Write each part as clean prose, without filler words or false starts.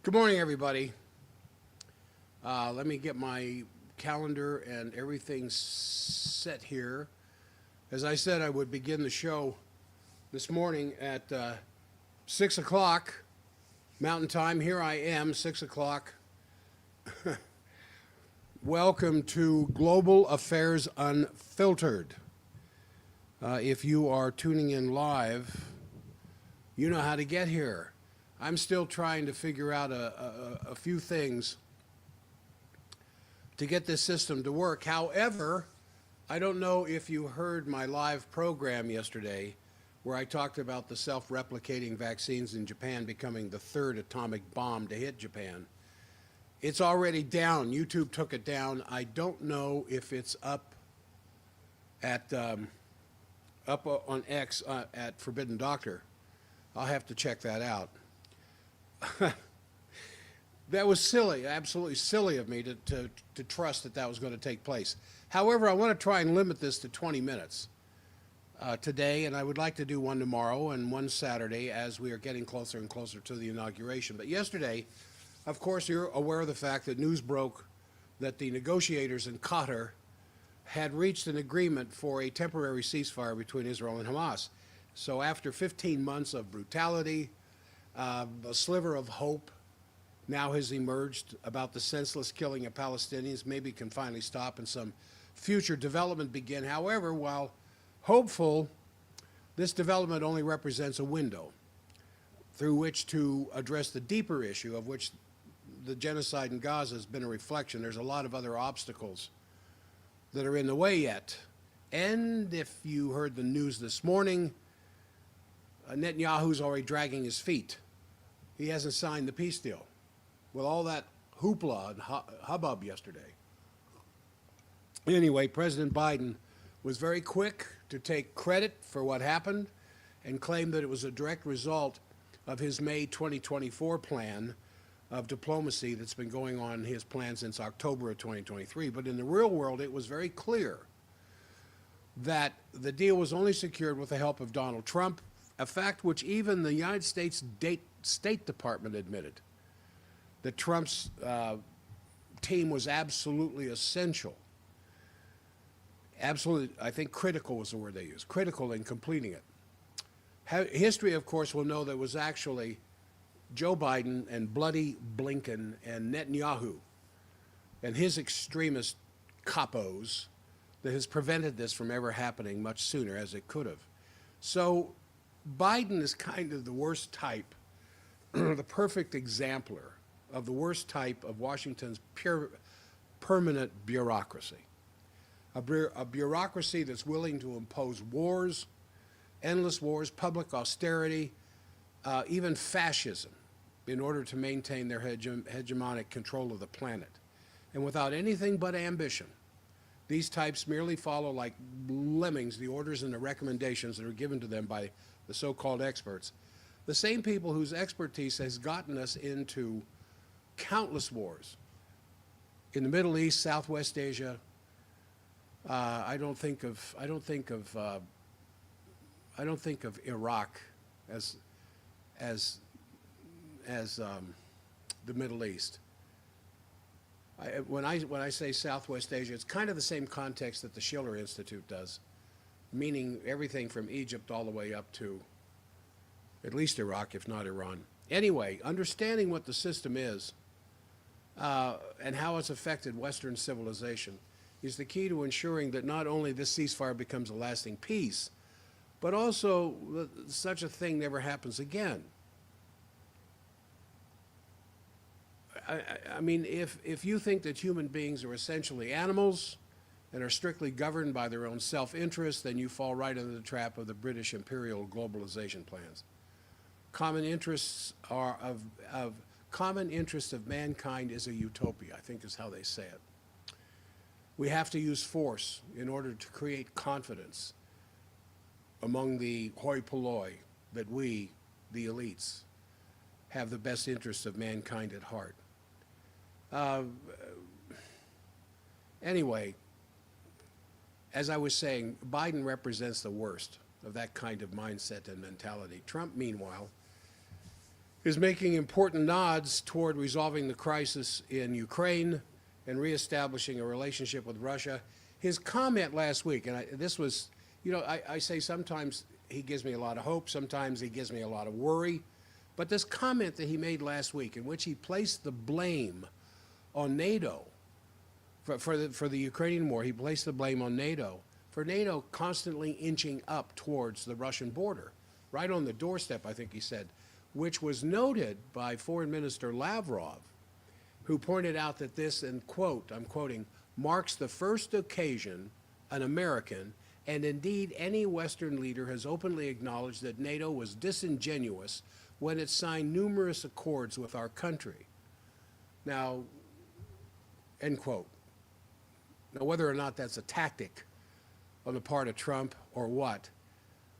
Good morning, everybody. Let me get my calendar and everything set here. As I said, I would begin the show this morning at 6 o'clock Mountain Time. Here I am, 6 o'clock. Welcome to Global Affairs Unfiltered. If you are tuning in live, you know how to get here. I'm still trying to figure out a few things to get this system to work. However, I don't know if you heard my live program yesterday where I talked about the self-replicating vaccines in Japan becoming the third atomic bomb to hit Japan. It's already down. YouTube took it down. I don't know if it's up at up on X at Forbidden Doctor. I'll have to check that out. That was silly, absolutely silly of me to trust that that was going to take place. However, I want to try and limit this to 20 minutes today, and I would like to do one tomorrow and one Saturday as we are getting closer and closer to the inauguration. But yesterday, of course, you're aware of the fact that news broke that the negotiators in Qatar had reached an agreement for a temporary ceasefire between Israel and Hamas. So after 15 months of brutality, a sliver of hope now has emerged about the senseless killing of Palestinians. Maybe can finally stop and some future development begin. However, while hopeful, this development only represents a window through which to address the deeper issue of which the genocide in Gaza has been a reflection. There's a lot of other obstacles that are in the way yet. And if you heard the news this morning, Netanyahu's already dragging his feet. He hasn't signed the peace deal with all that hoopla and hubbub yesterday. Anyway, President Biden was very quick to take credit for what happened and claim that it was a direct result of his May 2024 plan of diplomacy that's been going on, his plan since October of 2023. But in the real world, it was very clear that the deal was only secured with the help of Donald Trump, a fact which even the United States State Department admitted, that Trump's team was absolutely essential. Absolutely, I think critical was the word they used, critical in completing it. History, of course, will know that it was actually Joe Biden and bloody Blinken and Netanyahu and his extremist capos that has prevented this from ever happening much sooner, as it could have. So Biden is kind of the worst type, the perfect exemplar of the worst type of Washington's pure, permanent bureaucracy. A bureaucracy that's willing to impose wars, endless wars, public austerity, even fascism, in order to maintain their hegemonic control of the planet. And without anything but ambition, these types merely follow like lemmings the orders and the recommendations that are given to them by the so-called experts. The same people whose expertise has gotten us into countless wars in the Middle East, Southwest Asia. I don't think of Iraq as the Middle East. When I say Southwest Asia, it's kind of the same context that the Schiller Institute does, meaning everything from Egypt all the way up to at least Iraq, if not Iran. Anyway, understanding what the system is and how it's affected Western civilization is the key to ensuring that not only this ceasefire becomes a lasting peace, but also such a thing never happens again. I mean, if you think that human beings are essentially animals and are strictly governed by their own self-interest, then you fall right into the trap of the British imperial globalization plans. Common interests are common interest of mankind is a utopia, I think is how they say it. We have to use force in order to create confidence among the hoi polloi that we, the elites, have the best interests of mankind at heart. Anyway, as I was saying, Biden represents the worst of that kind of mindset and mentality. Trump, meanwhile, is making important nods toward resolving the crisis in Ukraine and reestablishing a relationship with Russia. His comment last week, and this was, I say sometimes he gives me a lot of hope, sometimes he gives me a lot of worry, but this comment that he made last week in which he placed the blame on NATO for the Ukrainian war, he placed the blame on NATO, for NATO constantly inching up towards the Russian border, right on the doorstep, I think he said, which was noted by Foreign Minister Lavrov, who pointed out that this, and quote, I'm quoting, marks the first occasion an American, and indeed any Western leader, has openly acknowledged that NATO was disingenuous when it signed numerous accords with our country. Now, end quote. Now, whether or not that's a tactic on the part of Trump or what,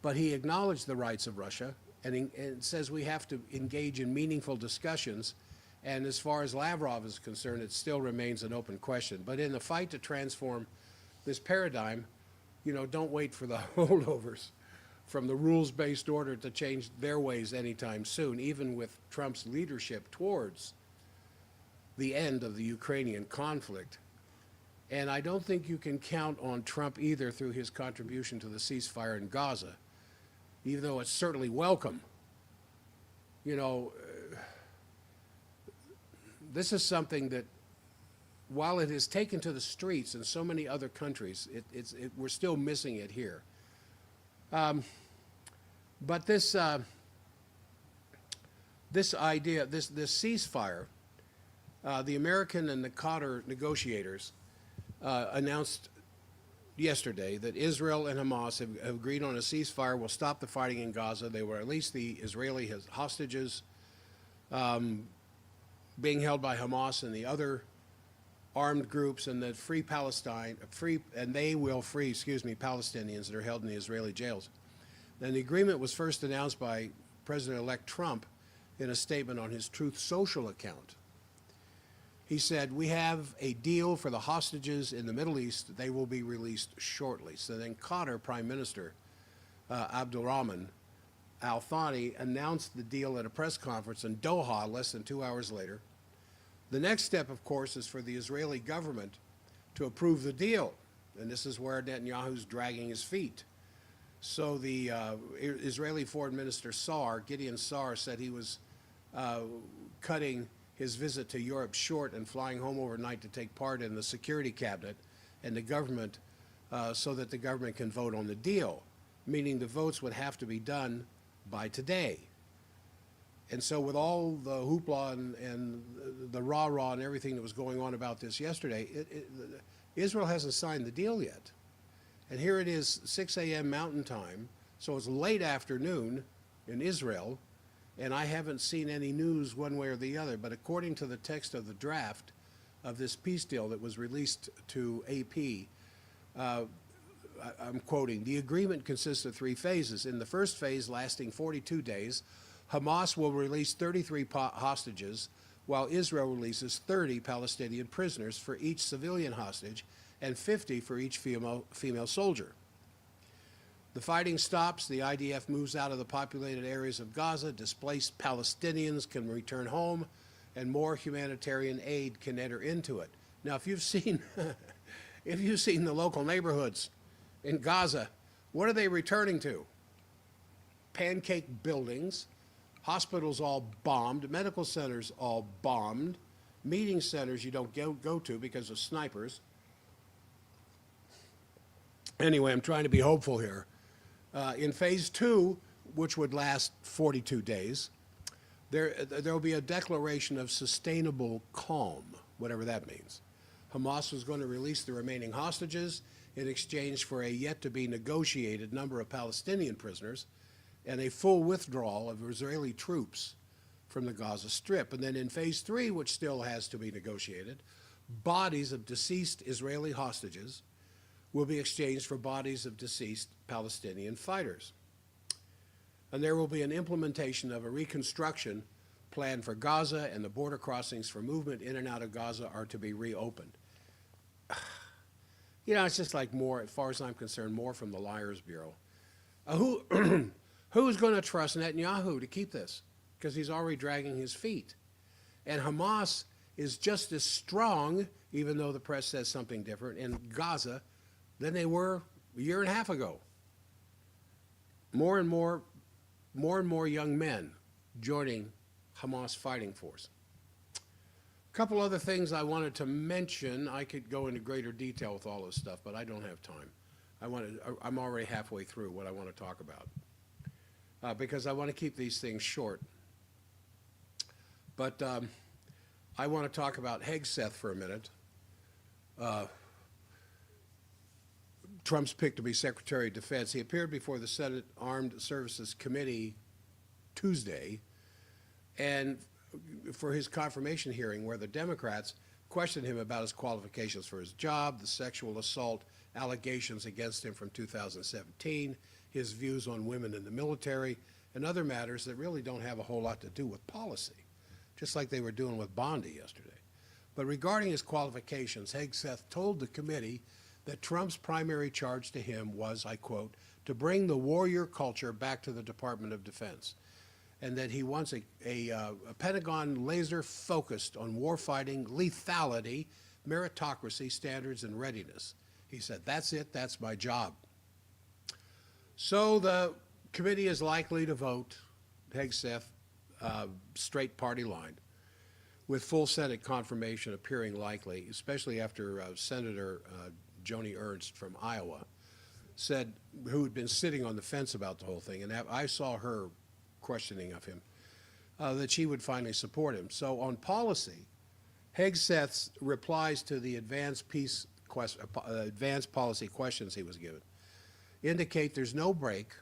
but he acknowledged the rights of Russia and says we have to engage in meaningful discussions. And as far as Lavrov is concerned, it still remains an open question. But in the fight to transform this paradigm, don't wait for the holdovers from the rules-based order to change their ways anytime soon, even with Trump's leadership towards the end of the Ukrainian conflict. And I don't think you can count on Trump either through his contribution to the ceasefire in Gaza, even though it's certainly welcome. This is something that, while it is taken to the streets in so many other countries, we're still missing it here. But this idea, this ceasefire, the American and the Qatar negotiators announced yesterday that Israel and Hamas have agreed on a ceasefire, will stop the fighting in Gaza. They will release the Israeli hostages being held by Hamas and the other armed groups, and that they will free Palestinians that are held in the Israeli jails. And the agreement was first announced by President-elect Trump in a statement on his Truth Social account. He said, "We have a deal for the hostages in the Middle East. They will be released shortly." So then Qatar Prime Minister Abdulrahman Al Thani announced the deal at a press conference in Doha less than 2 hours later. The next step, of course, is for the Israeli government to approve the deal. And this is where Netanyahu's dragging his feet. So the Israeli Foreign Minister Gideon Saar, said he was cutting his visit to Europe short and flying home overnight to take part in the security cabinet and the government so that the government can vote on the deal, meaning the votes would have to be done by today. And so with all the hoopla and the rah-rah and everything that was going on about this yesterday, Israel hasn't signed the deal yet. And here it is, 6 a.m. Mountain Time, so it's late afternoon in Israel, and I haven't seen any news one way or the other, but according to the text of the draft of this peace deal that was released to AP, I'm quoting, "The agreement consists of 3 phases. In the first phase, lasting 42 days, Hamas will release 33 hostages, while Israel releases 30 Palestinian prisoners for each civilian hostage and 50 for each female soldier. The fighting stops, the IDF moves out of the populated areas of Gaza, displaced Palestinians can return home, and more humanitarian aid can enter into it." Now, if you've seen the local neighborhoods in Gaza, what are they returning to? Pancake buildings, hospitals all bombed, medical centers all bombed, meeting centers you don't go to because of snipers. Anyway, I'm trying to be hopeful here. In phase 2, which would last 42 days, there will be a declaration of sustainable calm, whatever that means. Hamas was going to release the remaining hostages in exchange for a yet-to-be-negotiated number of Palestinian prisoners and a full withdrawal of Israeli troops from the Gaza Strip. And then in phase 3, which still has to be negotiated, bodies of deceased Israeli hostages will be exchanged for bodies of deceased Palestinian fighters. And there will be an implementation of a reconstruction plan for Gaza, and the border crossings for movement in and out of Gaza are to be reopened. It's just like more, as far as I'm concerned, more from the Liars Bureau. Who's going to trust Netanyahu to keep this? because he's already dragging his feet. And Hamas is just as strong, even though the press says something different, in Gaza than they were a year and a half ago. More and more young men joining Hamas fighting force. A couple other things I wanted to mention. I could go into greater detail with all this stuff, but I don't have time. I'm already halfway through what I want to talk about because I want to keep these things short. But I want to talk about Hegseth for a minute. Trump's pick to be Secretary of Defense. He appeared before the Senate Armed Services Committee Tuesday, and for his confirmation hearing, where the Democrats questioned him about his qualifications for his job, the sexual assault allegations against him from 2017, his views on women in the military, and other matters that really don't have a whole lot to do with policy, just like they were doing with Bondi yesterday. But regarding his qualifications, Hegseth told the committee that Trump's primary charge to him was, I quote, to bring the warrior culture back to the Department of Defense, and that he wants a Pentagon laser focused on warfighting, lethality, meritocracy, standards, and readiness. He said, that's it, that's my job. So the committee is likely to vote Hegseth straight party line, with full Senate confirmation appearing likely, especially after Senator Joni Ernst from Iowa said, who had been sitting on the fence about the whole thing, and I saw her questioning of him, that she would finally support him. So on policy, Hegseth's replies to the advanced policy questions he was given indicate there's no break,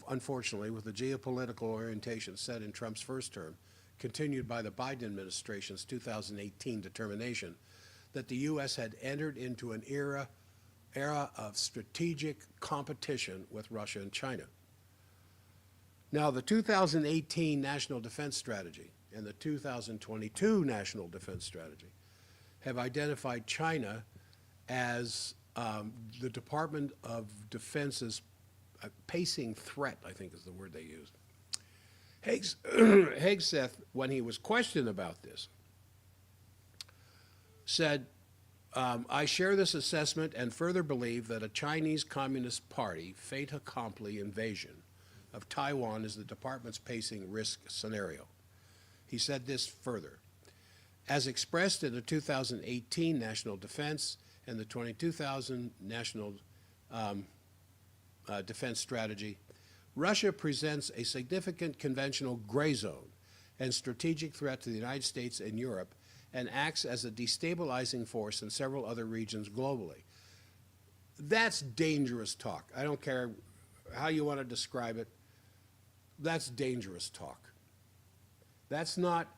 unfortunately, with the geopolitical orientation set in Trump's first term, continued by the Biden administration's 2018 determination that the U.S. had entered into an era of strategic competition with Russia and China. Now, the 2018 National Defense Strategy and the 2022 National Defense Strategy have identified China as the Department of Defense's pacing threat, I think is the word they used. Hegseth, when he was questioned about this, said, I share this assessment and further believe that a Chinese Communist Party fait accompli invasion of Taiwan is the department's pacing risk scenario. He said this further. As expressed in the 2018 National Defense and the 2000 National Defense Strategy, Russia presents a significant conventional gray zone and strategic threat to the United States and Europe, and acts as a destabilizing force in several other regions globally. That's dangerous talk. I don't care how you want to describe it. That's dangerous talk. That's not,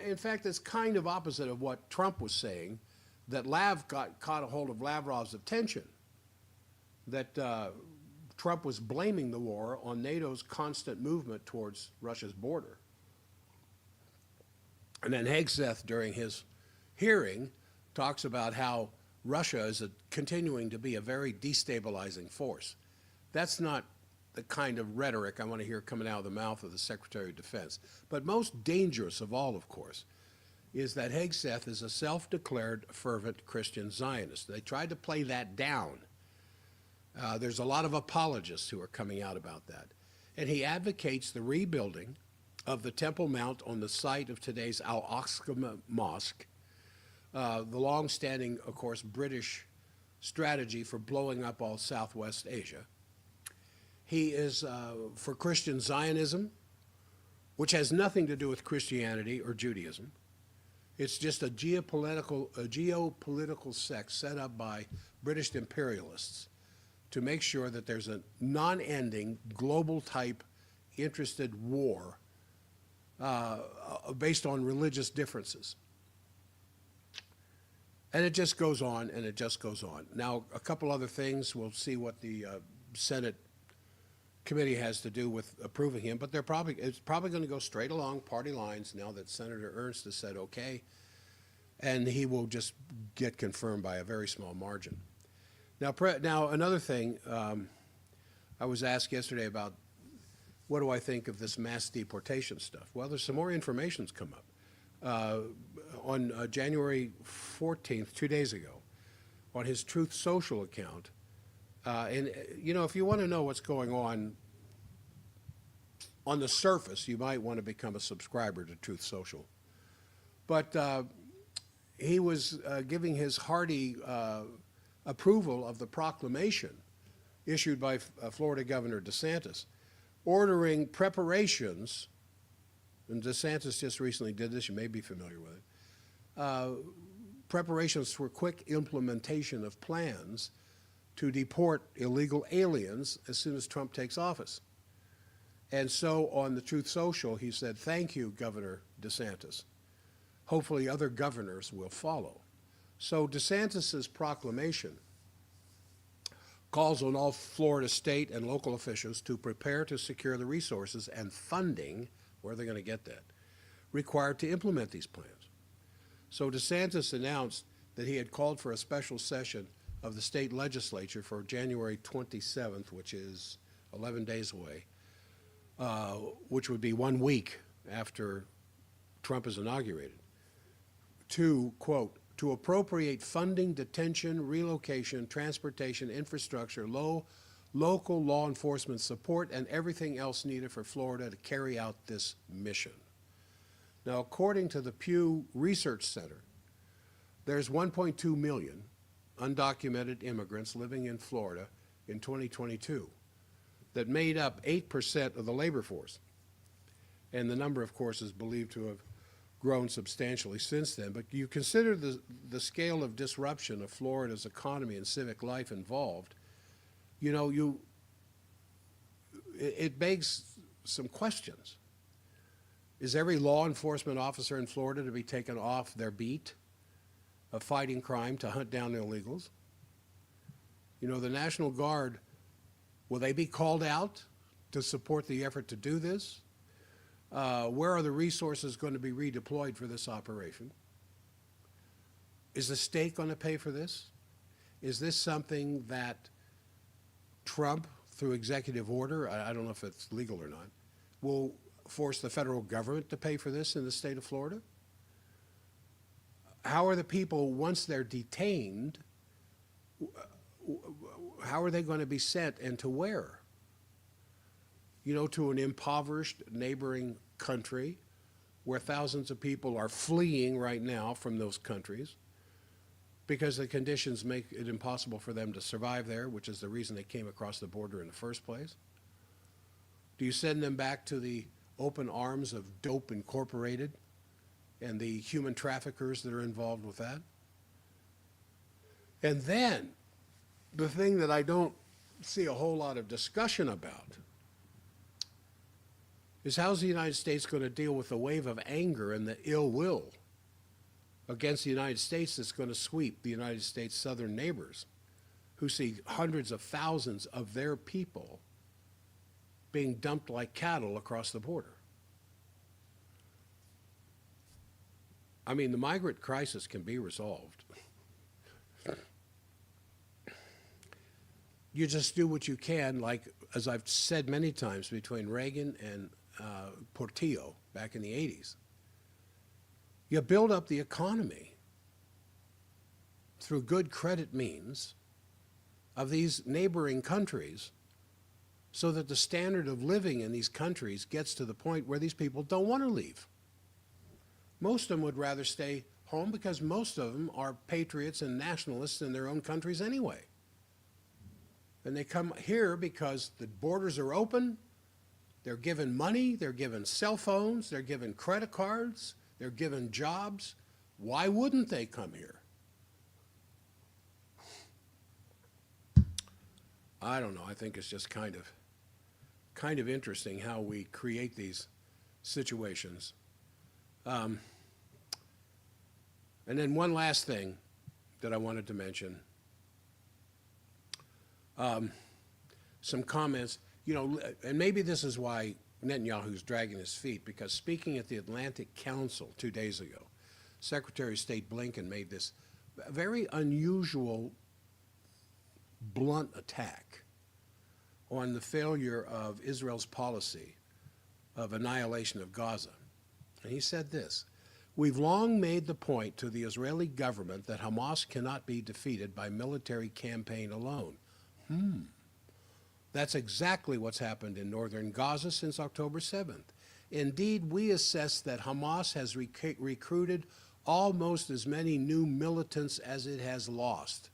in fact, it's kind of opposite of what Trump was saying, that caught a hold of Lavrov's attention, that Trump was blaming the war on NATO's constant movement towards Russia's border. And then Hegseth, during his hearing, talks about how Russia is continuing to be a very destabilizing force. That's not the kind of rhetoric I want to hear coming out of the mouth of the Secretary of Defense. But most dangerous of all, of course, is that Hegseth is a self-declared fervent Christian Zionist. They tried to play that down. There's a lot of apologists who are coming out about that. And he advocates the rebuilding of the Temple Mount on the site of today's Al-Aqsa Mosque, the long-standing, of course, British strategy for blowing up all Southwest Asia. He is for Christian Zionism, which has nothing to do with Christianity or Judaism. It's just a geopolitical sect set up by British imperialists to make sure that there's a non-ending, global-type, interested war based on religious differences. And it just goes on, and it just goes on. Now, a couple other things. We'll see what the Senate committee has to do with approving him, but it's probably going to go straight along party lines now that Senator Ernst has said okay, and he will just get confirmed by a very small margin. Now another thing, I was asked yesterday about what do I think of this mass deportation stuff? Well, there's some more information's come up. On January 14th, 2 days ago, on his Truth Social account, and you know, if you want to know what's going on the surface, you might want to become a subscriber to Truth Social. But he was giving his hearty approval of the proclamation issued by Florida Governor DeSantis, ordering preparations, and DeSantis just recently did this, you may be familiar with it, preparations for quick implementation of plans to deport illegal aliens as soon as Trump takes office. And so on the Truth Social, he said, "Thank you, Governor DeSantis. Hopefully other governors will follow." So DeSantis's proclamation calls on all Florida state and local officials to prepare to secure the resources and funding, where they're going to get that, required to implement these plans. So DeSantis announced that he had called for a special session of the state legislature for January 27th, which is 11 days away, which would be 1 week after Trump is inaugurated, to, quote, to appropriate funding, detention, relocation, transportation, infrastructure, local law enforcement support, and everything else needed for Florida to carry out this mission. Now, according to the Pew Research Center, there's 1.2 million undocumented immigrants living in Florida in 2022 that made up 8% of the labor force. And the number, of course, is believed to have grown substantially since then. But you consider the scale of disruption of Florida's economy and civic life involved, you know, it begs some questions. Is every law enforcement officer in Florida to be taken off their beat of fighting crime to hunt down illegals? You know, the National Guard, will they be called out to support the effort to do this? Where are the resources going to be redeployed for this operation? Is the state going to pay for this? Is this something that Trump, through executive order, I don't know if it's legal or not, will force the federal government to pay for this in the state of Florida? How are the people, once they're detained, how are they going to be sent and to where? You know, to an impoverished neighboring country where thousands of people are fleeing right now from those countries because the conditions make it impossible for them to survive there, which is the reason they came across the border in the first place. Do you send them back to the open arms of Dope Incorporated and the human traffickers that are involved with that? And then, the thing that I don't see a whole lot of discussion about is how's the United States going to deal with the wave of anger and the ill will against the United States that's going to sweep the United States' southern neighbors, who see hundreds of thousands of their people being dumped like cattle across the border. I mean, the migrant crisis can be resolved. You just do what you can, like, as I've said many times, between Reagan and Portillo back in the 80s. You build up the economy through good credit means of these neighboring countries so that the standard of living in these countries gets to the point where these people don't want to leave. Most of them would rather stay home because most of them are patriots and nationalists in their own countries anyway. And they come here because the borders are open, they're given money, they're given cell phones, they're given credit cards, they're given jobs. Why wouldn't they come here? I don't know. I think it's just kind of interesting how we create these situations. And then one last thing that I wanted to mention. Some comments, you know, and maybe this is why Netanyahu's dragging his feet, because speaking at the Atlantic Council 2 days ago, Secretary of State Blinken made this very unusual, blunt attack on the failure of Israel's policy of annihilation of Gaza. And he said this: "We've long made the point to the Israeli government that Hamas cannot be defeated by military campaign alone." That's exactly what's happened in northern Gaza since October 7th. Indeed, we assess that Hamas has recruited almost as many new militants as it has lost.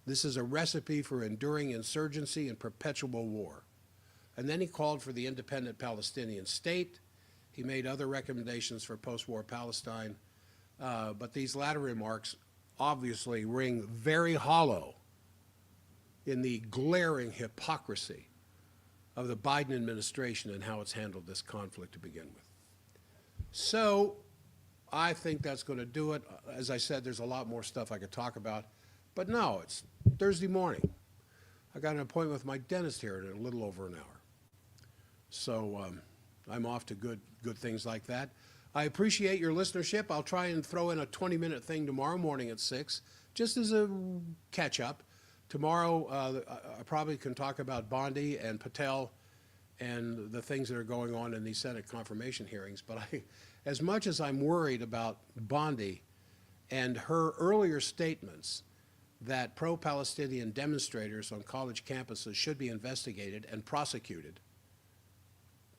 This is a recipe for enduring insurgency and perpetual war. And then he called for the independent Palestinian state. He made other recommendations for post-war Palestine. But these latter remarks obviously ring very hollow in the glaring hypocrisy of the Biden administration and how it's handled this conflict to begin with. So I think that's going to do it. As I said, there's a lot more stuff I could talk about. But no, it's Thursday morning. I got an appointment with my dentist here in a little over an hour. So I'm off to good things like that. I appreciate your listenership. I'll try and throw in a 20-minute thing tomorrow morning at 6, just as a catch-up. Tomorrow, I probably can talk about Bondi and Patel and the things that are going on in these Senate confirmation hearings. But as much as I'm worried about Bondi and her earlier statements that pro-Palestinian demonstrators on college campuses should be investigated and prosecuted,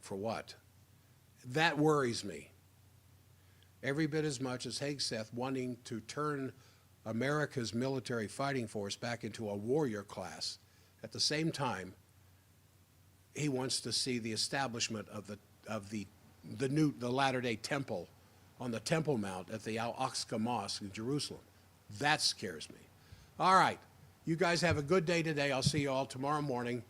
for what? That worries me. Every bit as much as Hegseth wanting to turn America's military fighting force back into a warrior class. At the same time, he wants to see the establishment of the Latter-day Temple on the Temple Mount at the Al-Aqsa Mosque in Jerusalem. That scares me. All right, you guys have a good day today. I'll see you all tomorrow morning.